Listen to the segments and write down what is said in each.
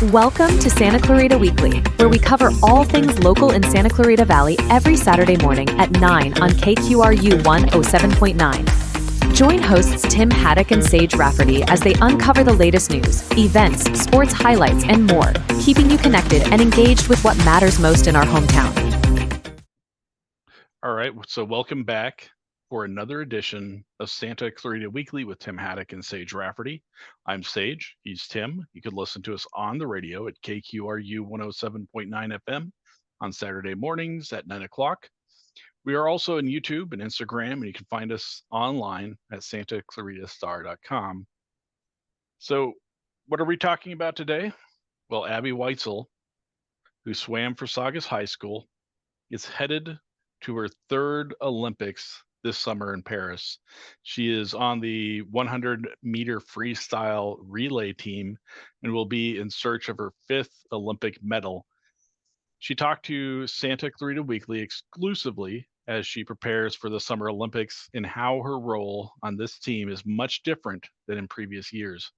Welcome to Santa Clarita Weekly, where we cover all things local in Santa Clarita Valley every Saturday morning at 9 on KQRU 107.9. Join hosts Tim Haddock and Sage Rafferty as they uncover the latest news, events, sports highlights, and more, keeping you connected and engaged with what matters most in our hometown. All right, so welcome back for another edition of Santa Clarita Weekly with Tim Haddock and Sage Rafferty. I'm Sage, he's Tim. You can listen to us on the radio at KQRU 107.9 FM on Saturday mornings at 9 o'clock. We are also on YouTube and Instagram, and you can find us online at santaclaritastar.com. So what are we talking about today? Well, Abbey Weitzeil, who swam for Saugus High School, is headed to her third Olympics this summer in Paris. She is on the 100-meter freestyle relay team and will be in search of her fifth Olympic medal. She talked to Santa Clarita Weekly exclusively as she prepares for the Summer Olympics and how her role on this team is much different than in previous years.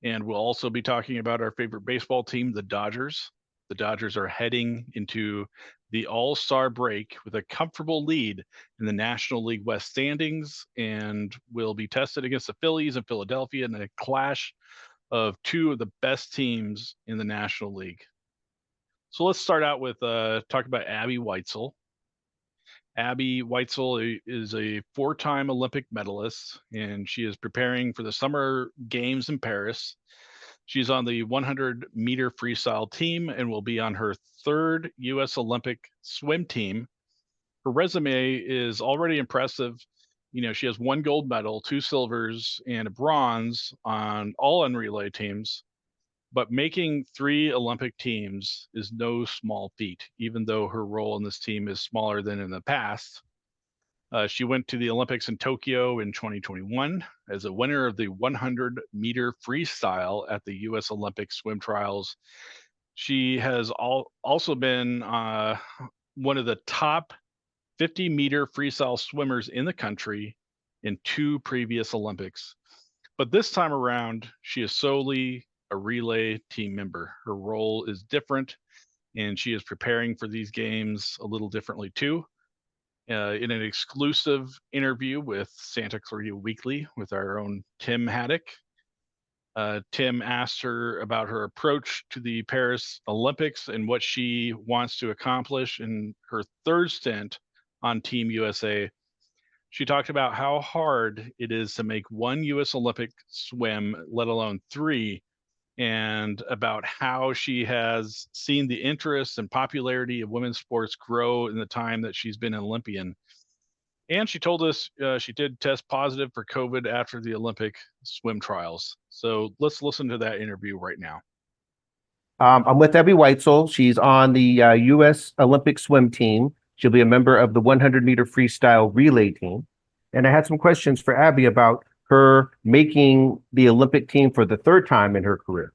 And we'll also be talking about our favorite baseball team, the Dodgers. The Dodgers are heading into the All-Star break with a comfortable lead in the National League West standings and will be tested against the Phillies and Philadelphia in a clash of two of the best teams in the National League. So let's start out with talk about Abbey Weitzeil. Abbey Weitzeil is a four-time Olympic medalist, and she is preparing for the Summer Games in Paris. She's on the 100-meter freestyle team and will be on her third U.S. Olympic swim team. Her resume is already impressive. You know, she has one gold medal, two silvers, and a bronze on relay teams. But making three Olympic teams is no small feat, even though her role in this team is smaller than in the past. She went to the Olympics in Tokyo in 2021 as a winner of the 100-meter freestyle at the U.S. Olympic swim trials. She has also been one of the top 50-meter freestyle swimmers in the country in two previous Olympics. But this time around, she is solely a relay team member. Her role is different, and she is preparing for these games a little differently too. In an exclusive interview with Santa Clarita Weekly with our own Tim Haddock, Tim asked her about her approach to the Paris Olympics and what she wants to accomplish in her third stint on Team USA. She talked about how hard it is to make one U.S. Olympic swim, let alone three, and about how she has seen the interest and popularity of women's sports grow in the time that she's been an Olympian. And she told us she did test positive for COVID after the Olympic swim trials. So let's listen to that interview right now. I'm with Abbey Weitzeil. She's on the U.S. Olympic swim team. She'll be a member of the 100-meter freestyle relay team. And I had some questions for Abbey about her making the Olympic team for the third time in her career.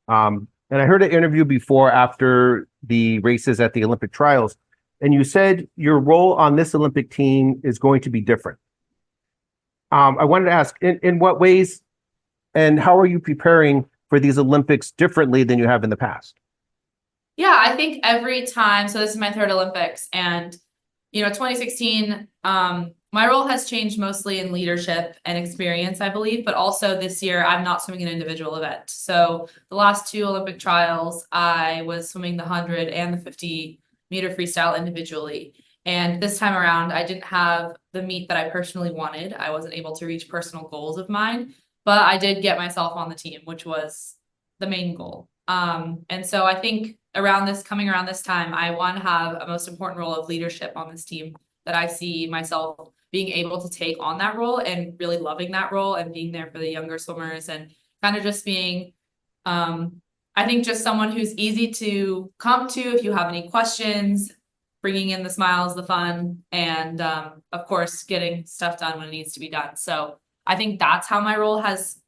And I heard an interview before after the races at the Olympic trials, and you said your role on this Olympic team is going to be different. I wanted to ask, in what ways and how are you preparing for these Olympics differently than you have in the past? Yeah, I think every time, so this is my third Olympics, and 2016, my role has changed mostly in leadership and experience, I believe, but also this year I'm not swimming an individual event. So the last two Olympic trials, I was swimming the 100 and the 50-meter freestyle individually. And this time around, I didn't have the meet that I personally wanted. I wasn't able to reach personal goals of mine, but I did get myself on the team, which was the main goal. And so I think coming around this time, I want to have a most important role of leadership on this team that I see myself being able to take on that role and really loving that role and being there for the younger swimmers and kind of just being, I think just someone who's easy to come to if you have any questions, bringing in the smiles, the fun, and of course, getting stuff done when it needs to be done. So I think that's how my role has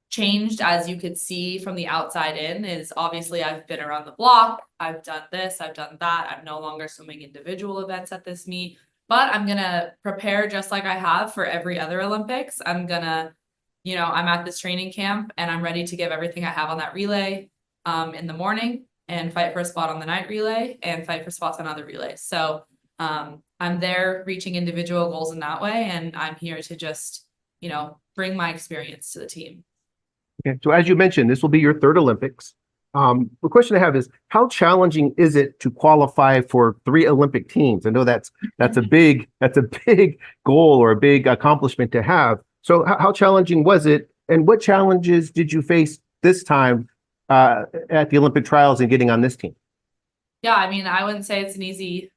changed, as you could see from the outside in, is obviously I've been around the block, I've done this, I've done that. I'm no longer swimming individual events at this meet, but I'm gonna prepare just like I have for every other Olympics. I'm at this training camp and I'm ready to give everything I have on that relay. in the morning and fight for a spot on the night relay and fight for spots on other relays. So I'm there reaching individual goals in that way, and I'm here to just, bring my experience to the team. Okay, so as you mentioned, this will be your third Olympics. The question I have is, how challenging is it to qualify for 3 Olympic teams? I know that's a big goal or a big accomplishment to have. So how challenging was it, and what challenges did you face this time at the Olympic trials and getting on this team? Yeah, I mean, I wouldn't say it's an easy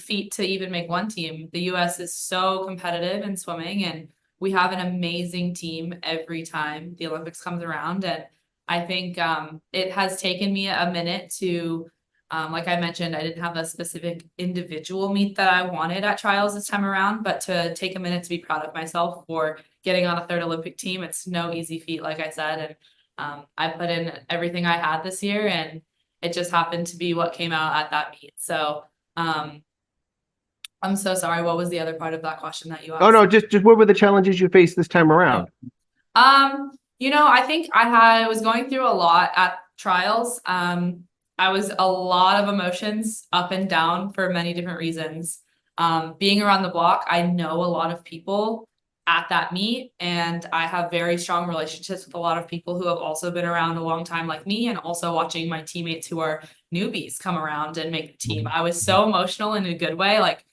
feat to even make one team. The US is so competitive in swimming, and we have an amazing team every time the Olympics comes around. And I think it has taken me a minute to, like I mentioned, I didn't have a specific individual meet that I wanted at trials this time around, but to take a minute to be proud of myself for getting on a third Olympic team. It's no easy feat, like I said. And I put in everything I had this year, and it just happened to be what came out at that meet. So I'm so sorry. What was the other part of that question that you asked? Oh, no, just what were the challenges you faced this time around? I think I was going through a lot at trials. I was a lot of emotions up and down for many different reasons. Being around the block, I know a lot of people at that meet, and I have very strong relationships with a lot of people who have also been around a long time like me, and also watching my teammates who are newbies come around and make the team. I was so emotional in a good way, like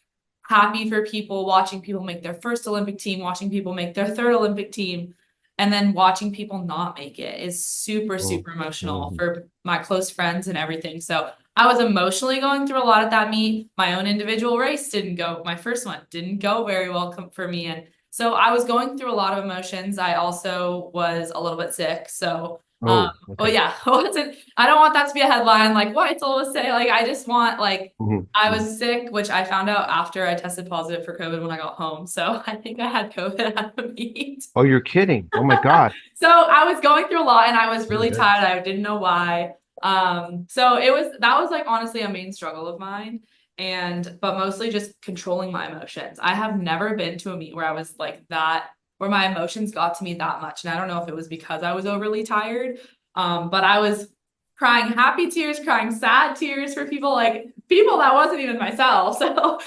happy for people, watching people make their first Olympic team, watching people make their third Olympic team, and then watching people not make it is super, super emotional for my close friends and everything. So I was emotionally going through a lot at that meet. My own individual race didn't go, my first one didn't go very well for me. And so I was going through a lot of emotions. I also was a little bit sick. So well, yeah, I don't want that to be a headline like Weitzeil was saying. Like, I just want I was sick, which I found out after I tested positive for COVID when I got home. So I think I had COVID at the meet. Oh, you're kidding. Oh my God. So I was going through a lot, and I was really tired. I didn't know why. So that was like honestly a main struggle of mine. But mostly just controlling my emotions. I have never been to a meet where I was like that, where my emotions got to me that much. And I don't know if it was because I was overly tired, but I was crying happy tears, crying sad tears for people that wasn't even myself. So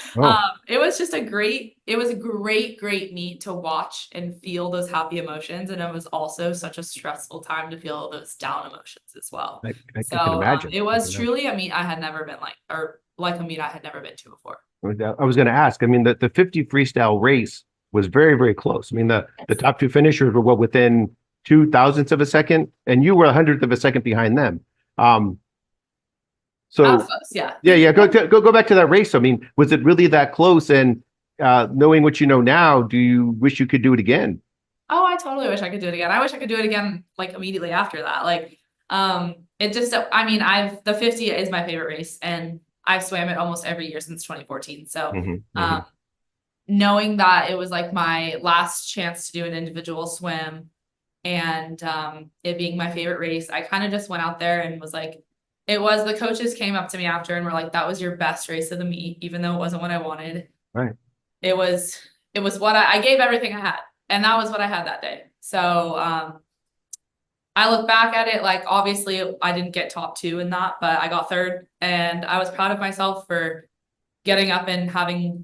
it was just a great meet to watch and feel those happy emotions. And it was also such a stressful time to feel those down emotions as well. I can imagine. It was truly a meet I had never been a meet I had never been to before. I was going to ask, I mean, the 50 freestyle race was very, very close. I mean, the top 2 finishers were within 0.02 of a second, and you were 100th of a second behind them. So close, yeah. Go back to that race. I mean, was it really that close? And knowing what you know now, do you wish you could do it again? Oh, I totally wish I could do it again. I wish I could do it again immediately after that. The 50 is my favorite race, and I've swam it almost every year since 2014. So knowing that it was my last chance to do an individual swim, and it being my favorite race, I kind of just went out there and was the coaches came up to me after and were like, that was your best race of the meet, even though it wasn't what I wanted. Right. It was what I gave everything I had, and that was what I had that day. So I look back at it, obviously I didn't get top 2 in that, but I got third, and I was proud of myself for getting up and having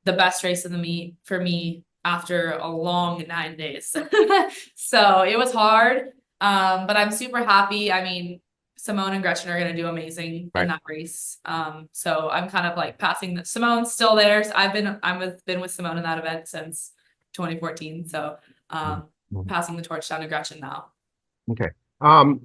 the best race of the meet for me after a long 9 days. So it was hard, but I'm super happy. I mean, Simone and Gretchen are going to do amazing in that race. So I'm kind of passing Simone's still there. So I've been with Simone in that event since 2014. So passing the torch down to Gretchen now. Okay. So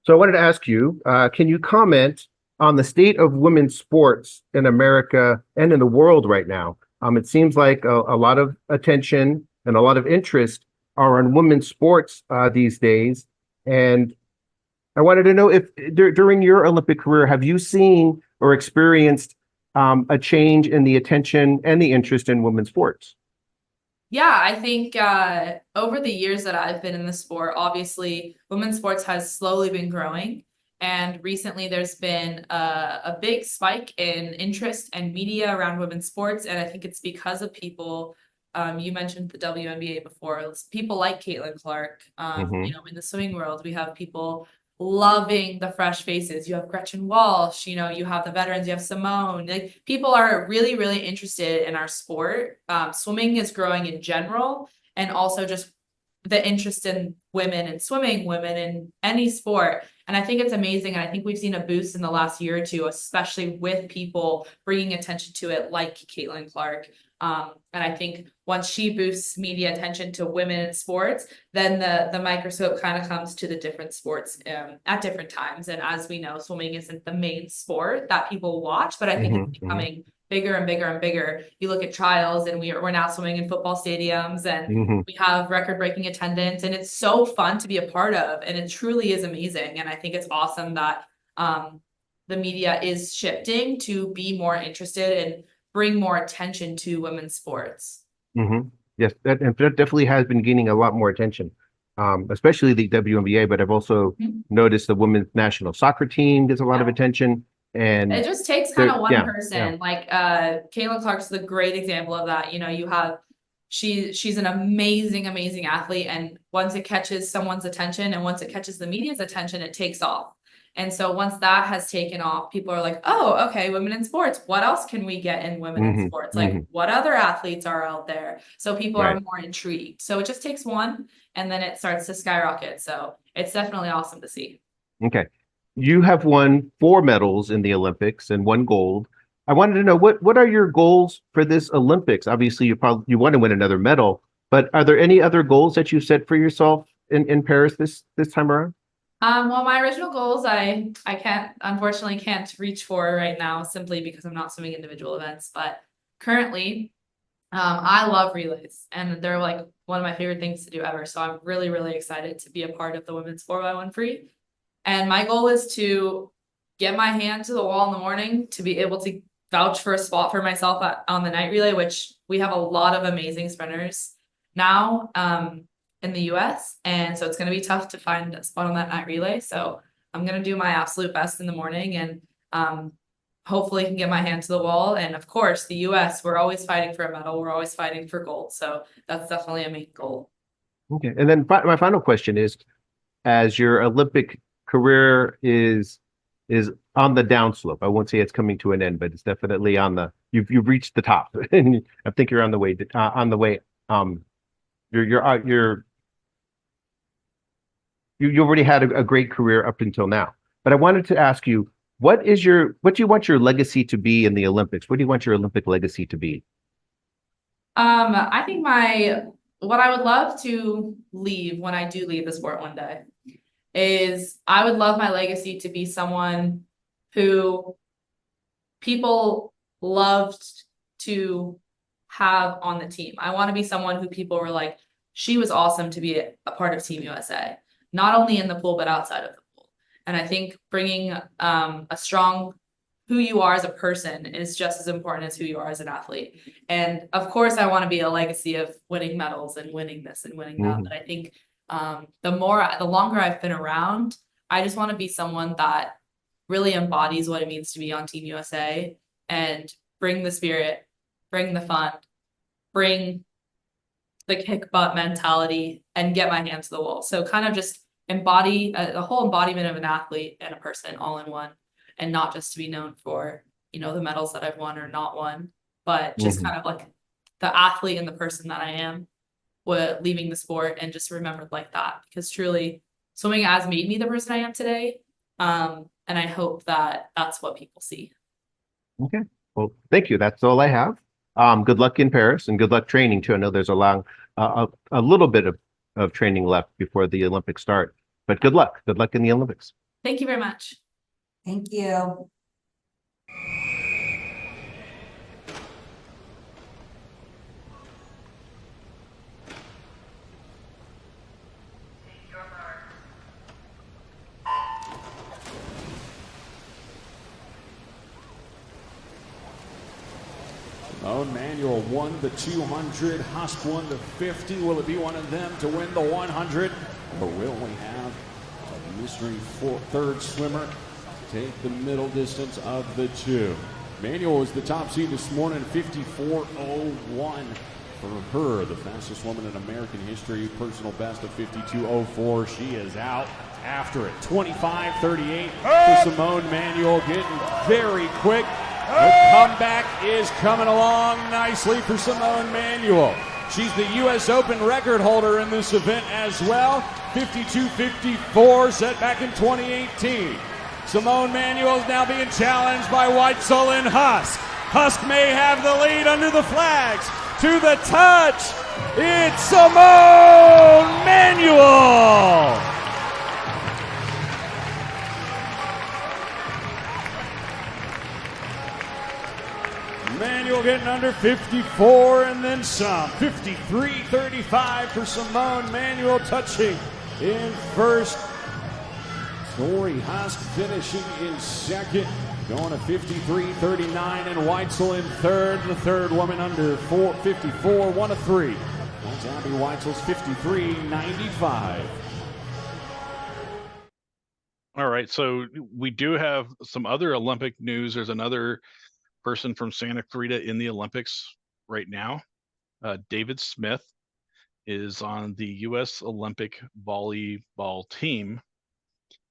I wanted to ask you, can you comment on the state of women's sports in America and in the world right now? It seems like a lot of attention and a lot of interest are on women's sports these days. And I wanted to know if during your Olympic career, have you seen or experienced a change in the attention and the interest in women's sports? Yeah, I think over the years that I've been in the sport, obviously women's sports has slowly been growing. And recently there's been a big spike in interest and media around women's sports. And I think it's because of people You mentioned the WNBA before. It's people like Caitlin Clark. Mhm. You know, in the swimming world, we have people loving the fresh faces. You have Gretchen Walsh, you know, you have the veterans, you have Simone. Like, people are really, really interested in our sport. Swimming is growing in general, and also just the interest in women and swimming, women in any sport. And I think it's amazing. And I think we've seen a boost in the last year or two, especially with people bringing attention to it, like Caitlin Clark. And I think once she boosts media attention to women in sports, then the microscope kind of comes to the different sports at different times. And as we know, swimming isn't the main sport that people watch, but I think it's becoming bigger and bigger and bigger. You look at trials, and we're now swimming in football stadiums, and we have record-breaking attendance, and it's so fun to be a part of, and it truly is amazing. And I think it's awesome that the media is shifting to be more interested and bring more attention to women's sports. Yes, that definitely has been gaining a lot more attention, especially the WNBA. But I've also noticed the women's national soccer team gets a lot of attention. And it just takes kind of one person. Like Caitlin Clark's the great example of that. You know, you have she's an amazing athlete, and once it catches someone's attention and once it catches the media's attention, it takes off. And so once that has taken off, people are like, oh, okay, women in sports. What else can we get in women in sports? Like, what other athletes are out there? So people are more intrigued. So it just takes one, and then it starts to skyrocket. So it's definitely awesome to see. Okay. You have won 4 medals in the Olympics and 1 gold. I wanted to know, what are your goals for this Olympics? Obviously, you want to win another medal, but are there any other goals that you set for yourself in Paris this time around? Well, my original goals, I unfortunately can't reach for right now, simply because I'm not swimming individual events. But currently, I love relays, and they're like one of my favorite things to do ever. So I'm really, really excited to be a part of the women's 4x1 free. And my goal is to get my hand to the wall in the morning, to be able to vouch for a spot for myself on the night relay, which we have a lot of amazing sprinters now. In the US, and so it's going to be tough to find a spot on that night relay. So I'm going to do my absolute best in the morning, and hopefully can get my hand to the wall. And of course, the US, we're always fighting for a medal. We're always fighting for gold. So that's definitely a main goal. Okay. And then my final question is, as your Olympic career is on the downslope, I won't say it's coming to an end, but it's definitely you've reached the top, and I think you're on the way. You already had a great career up until now. But I wanted to ask you, what do you want your legacy to be in the Olympics? What do you want your Olympic legacy to be? I think what I would love to leave when I do leave the sport one day is, I would love my legacy to be someone who people loved to have on the team. I want to be someone who people were like, she was awesome to be a part of Team USA, not only in the pool, but outside of the pool. And I think bringing a strong who you are as a person is just as important as who you are as an athlete. And of course, I want to be a legacy of winning medals and winning this and winning that. But I think the longer I've been around, I just want to be someone that really embodies what it means to be on Team USA, and bring the spirit, bring the fun, bring the kick butt mentality, and get my hand to the wall. So kind of just embody a whole embodiment of an athlete and a person all in one, and not just to be known for, the medals that I've won or not won, but just kind of like the athlete and the person that I am, leaving the sport, and just remembered like that, because truly swimming has made me the person I am today. And I hope that that's what people see. Okay. Well, thank you. That's all I have. Good luck in Paris, and good luck training too. I know there's a little bit of training left before the Olympics start, but good luck. Good luck in the Olympics. Thank you very much. Thank you. Simone Manuel won the 200, Husk won the 50. Will it be one of them to win the 100? Or will we have a mystery third swimmer take the middle distance of the two? Manuel was the top seed this morning, 54.01. For her, the fastest woman in American history, personal best of 52.04. She is out after it. 25.38 for Simone Manuel, getting very quick. The comeback is coming along nicely for Simone Manuel. She's the U.S. Open record holder in this event as well. 52.54 set back in 2018. Simone Manuel is now being challenged by Weitzeil and Husk. Husk may have the lead under the flags. To the touch, it's Simone Manuel. Manuel getting under 54 and then some. 53.35 for Simone Manuel, touching in first. Tori Husk finishing in second, going to 53.39, and Weitzeil in third. The third woman under 54, 1 of 3. That's Abbey Weitzeil's 53.95. All right, so we do have some other Olympic news. There's another person from Santa Clarita in the Olympics right now. David Smith is on the U.S. Olympic volleyball team.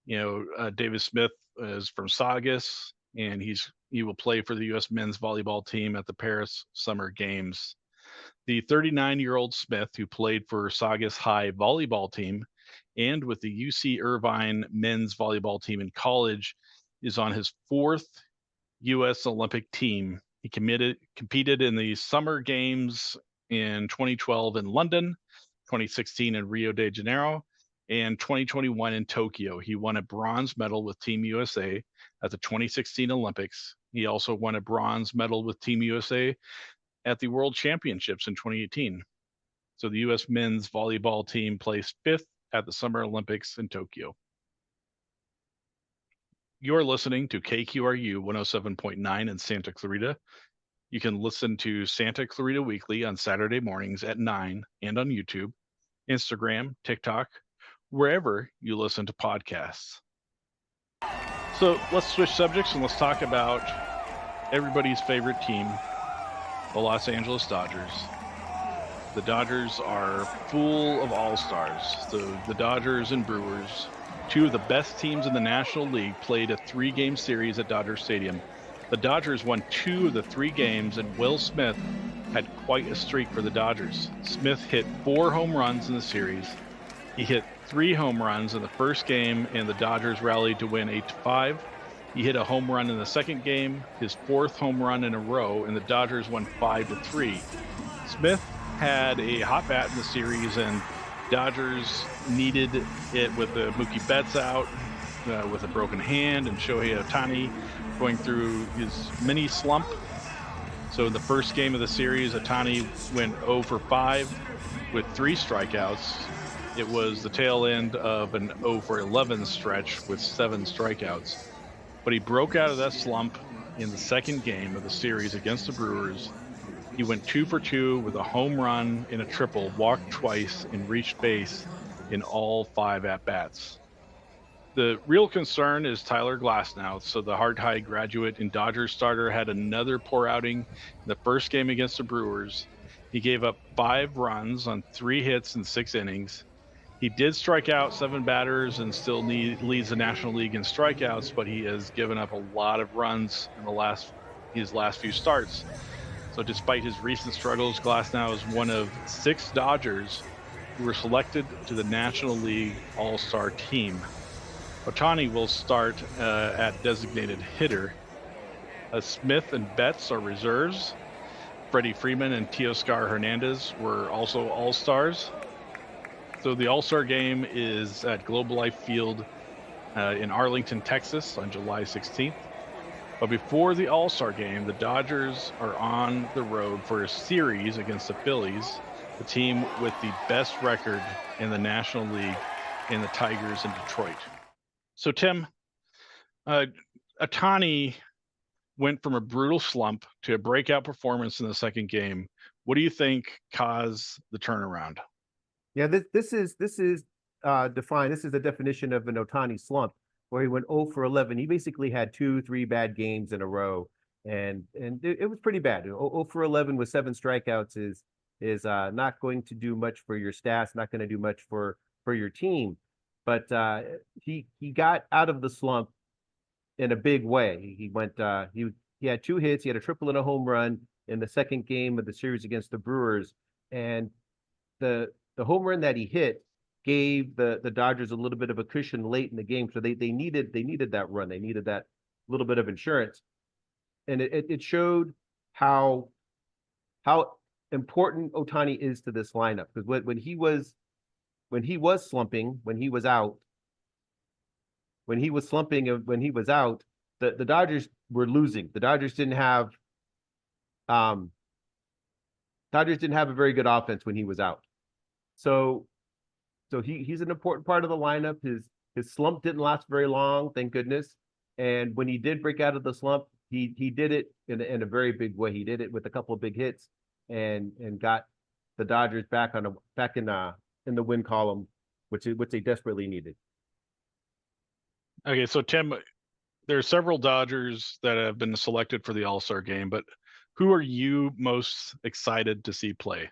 David Smith is from Saugus, and he will play for the U.S. men's volleyball team at the Paris Summer Games. The 39-year-old Smith, who played for Saugus High volleyball team and with the UC Irvine men's volleyball team in college, is on his 4th U.S. Olympic team. He competed in the Summer Games in 2012 in London, 2016 in Rio de Janeiro, and 2021 in Tokyo. He won a bronze medal with Team USA at the 2016 Olympics. He also won a bronze medal with Team USA at the World Championships in 2018. So the U.S. men's volleyball team placed 5th at the Summer Olympics in Tokyo. You're listening to KQRU 107.9 in Santa Clarita. You can listen to Santa Clarita Weekly on Saturday mornings at 9 and on YouTube, Instagram, TikTok, wherever you listen to podcasts. So let's switch subjects and let's talk about everybody's favorite team, the Los Angeles Dodgers. The Dodgers are full of all-stars. The Dodgers and Brewers, two of the best teams in the National League, played a 3-game series at Dodger Stadium. The Dodgers won 2 of the 3 games, and Will Smith had quite a streak for the Dodgers. Smith hit 4 home runs in the series. He hit 3 home runs in the first game, and the Dodgers rallied to win 8-5. He hit a home run in the second game, his 4th home run in a row, and the Dodgers won 5-3. Smith had a hot bat in the series, and Dodgers needed it with the Mookie Betts out with a broken hand and Shohei Ohtani going through his mini slump. So in the first game of the series, Ohtani went 0 for 5 with 3 strikeouts. It was the tail end of an 0 for 11 stretch with 7 strikeouts. But he broke out of that slump in the second game of the series against the Brewers. He went 2 for 2 with a home run and a triple, walked twice, and reached base in all 5 at-bats. The real concern is Tyler Glasnow. So the Hart-High graduate and Dodgers starter had another poor outing in the first game against the Brewers. He gave up 5 runs on 3 hits in 6 innings. He did strike out 7 batters and still leads the National League in strikeouts, but he has given up a lot of runs in his last few starts. So despite his recent struggles, Glasnow is one of 6 Dodgers who were selected to the National League All-Star team. Ohtani will start at designated hitter. Smith and Betts are reserves. Freddie Freeman and Teoscar Hernandez were also All-Stars. So the All-Star game is at Globe Life Field in Arlington, Texas on July 16th. But before the All-Star game, the Dodgers are on the road for a series against the Phillies, the team with the best record in the National League, and the Tigers in Detroit. So Tim, Ohtani went from a brutal slump to a breakout performance in the second game. What do you think caused the turnaround? Yeah, this is defined. This is the definition of an Ohtani slump, where he went 0 for 11. He basically had 2-3 bad games in a row, and it was pretty bad. 0 for 11 with 7 strikeouts is is not going to do much for your stats, not going to do much for your team. But he got out of the slump in a big way. He had 2 hits, he had a triple and a home run in the second game of the series against the Brewers, and the home run that he hit gave the Dodgers a little bit of a cushion late in the game. So they needed that run. They needed that little bit of insurance. And it showed how important Ohtani is to this lineup. Because when he was slumping, when he was out, the Dodgers were losing. The Dodgers didn't have a very good offense when he was out. So he's an important part of the lineup. His slump didn't last very long, thank goodness. And when he did break out of the slump, he did it in a very big way. He did it with a couple of big hits and got the Dodgers back in the win column, which they desperately needed. Okay, so Tim, there are several Dodgers that have been selected for the All-Star game, but who are you most excited to see play?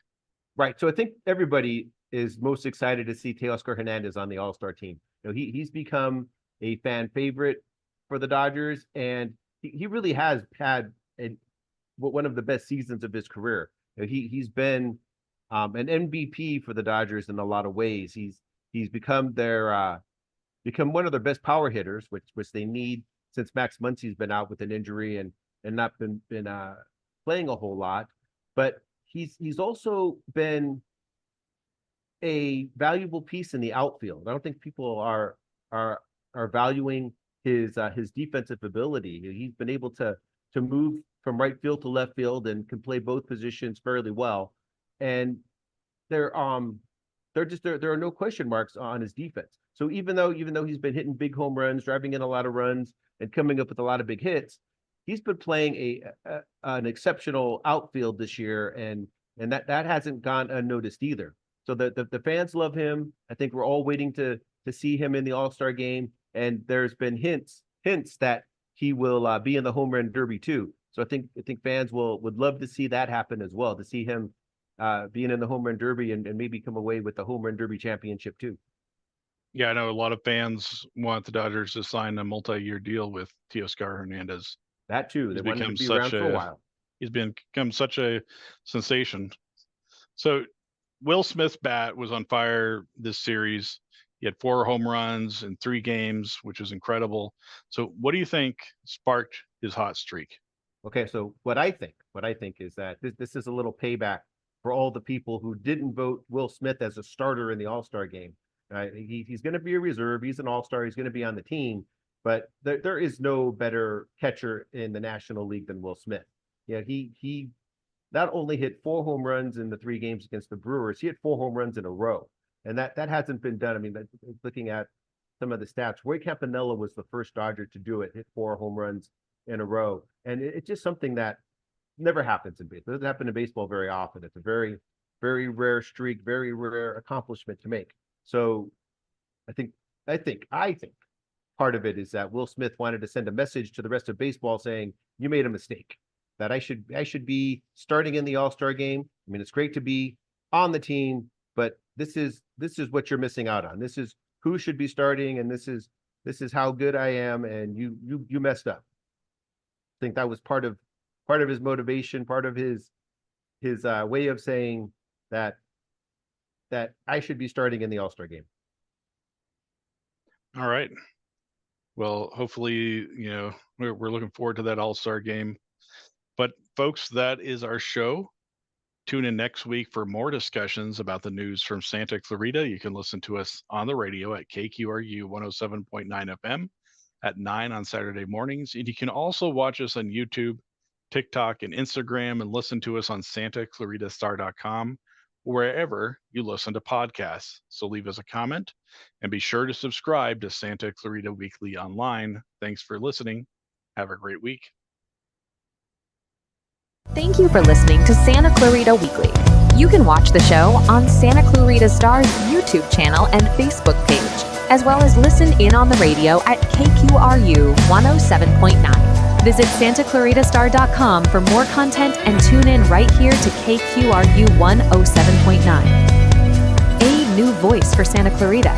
Right. So I think everybody is most excited to see Teoscar Hernandez on the All-Star team. He's become a fan favorite for the Dodgers, and he really has had one of the best seasons of his career. He's been an MVP for the Dodgers in a lot of ways. He's become one of their best power hitters, which they need since Max Muncy's been out with an injury and not been playing a whole lot. But he's also been a valuable piece in the outfield. I don't think people are valuing his defensive ability. He's been able to move from right field to left field and can play both positions fairly well. And there are no question marks on his defense. So even though he's been hitting big home runs, driving in a lot of runs, and coming up with a lot of big hits, he's been playing an exceptional outfield this year, and that hasn't gone unnoticed either. So the fans love him. I think we're all waiting to see him in the All-Star game, and there's been hints that he will be in the home run derby too. So I think fans would love to see that happen as well, to see him being in the home run derby and maybe come away with the home run derby championship too. Yeah, I know a lot of fans want the Dodgers to sign a multi-year deal with Teoscar Hernandez. That too. They want him to be around for a while. He's become such a sensation. So Will Smith's bat was on fire this series. He had 4 home runs in 3 games, which is incredible. So what do you think sparked his hot streak? Okay, so what I think is that this is a little payback for all the people who didn't vote Will Smith as a starter in the All-Star game. He's going to be a reserve. He's an All-Star. He's going to be on the team. But there is no better catcher in the National League than Will Smith. Yeah, he not only hit 4 home runs in the 3 games against the Brewers, he hit 4 home runs in a row. And that hasn't been done. I mean, looking at some of the stats, Roy Campanella was the first Dodger to do it, hit 4 home runs in a row. And it's just something that never happens in baseball. It doesn't happen in baseball very often. It's a very, very rare streak, very rare accomplishment to make. So I think part of it is that Will Smith wanted to send a message to the rest of baseball saying, you made a mistake, that I should be starting in the All-Star game. I mean, it's great to be on the team, but this is what you're missing out on. This is who should be starting, and this is how good I am, and you messed up. I think that was part of his motivation, part of his way of saying that I should be starting in the All-Star game. All right. Well, hopefully, we're looking forward to that All-Star game. But folks, that is our show. Tune in next week for more discussions about the news from Santa Clarita. You can listen to us on the radio at KQRU 107.9 FM at 9 on Saturday mornings. And you can also watch us on YouTube, TikTok, and Instagram, and listen to us on SantaClaritaStar.com, wherever you listen to podcasts. So leave us a comment and be sure to subscribe to Santa Clarita Weekly online. Thanks for listening. Have a great week. Thank you for listening to Santa Clarita Weekly. You can watch the show on Santa Clarita Star's YouTube channel and Facebook page, as well as listen in on the radio at KQRU 107.9. Visit SantaClaritaStar.com for more content and tune in right here to KQRU 107.9. A new voice for Santa Clarita.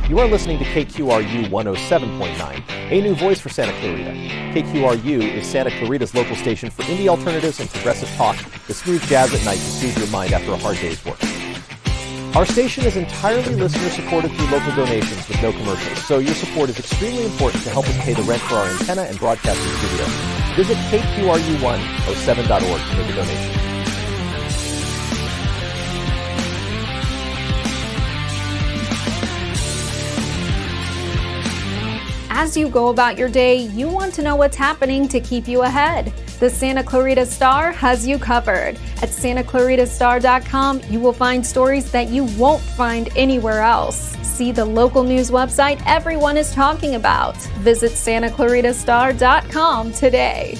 You are listening to KQRU 107.9, a new voice for Santa Clarita. KQRU is Santa Clarita's local station for indie alternatives and progressive talk, the smooth jazz at night to soothe your mind after a hard day's work. Our station is entirely listener-supported through local donations with no commercials, so your support is extremely important to help us pay the rent for our antenna and broadcasting studio. Visit KQRU107.org to make a donation. As you go about your day, you want to know what's happening to keep you ahead. The Santa Clarita Star has you covered. At SantaClaritaStar.com, you will find stories that you won't find anywhere else. See the local news website everyone is talking about. Visit SantaClaritaStar.com today.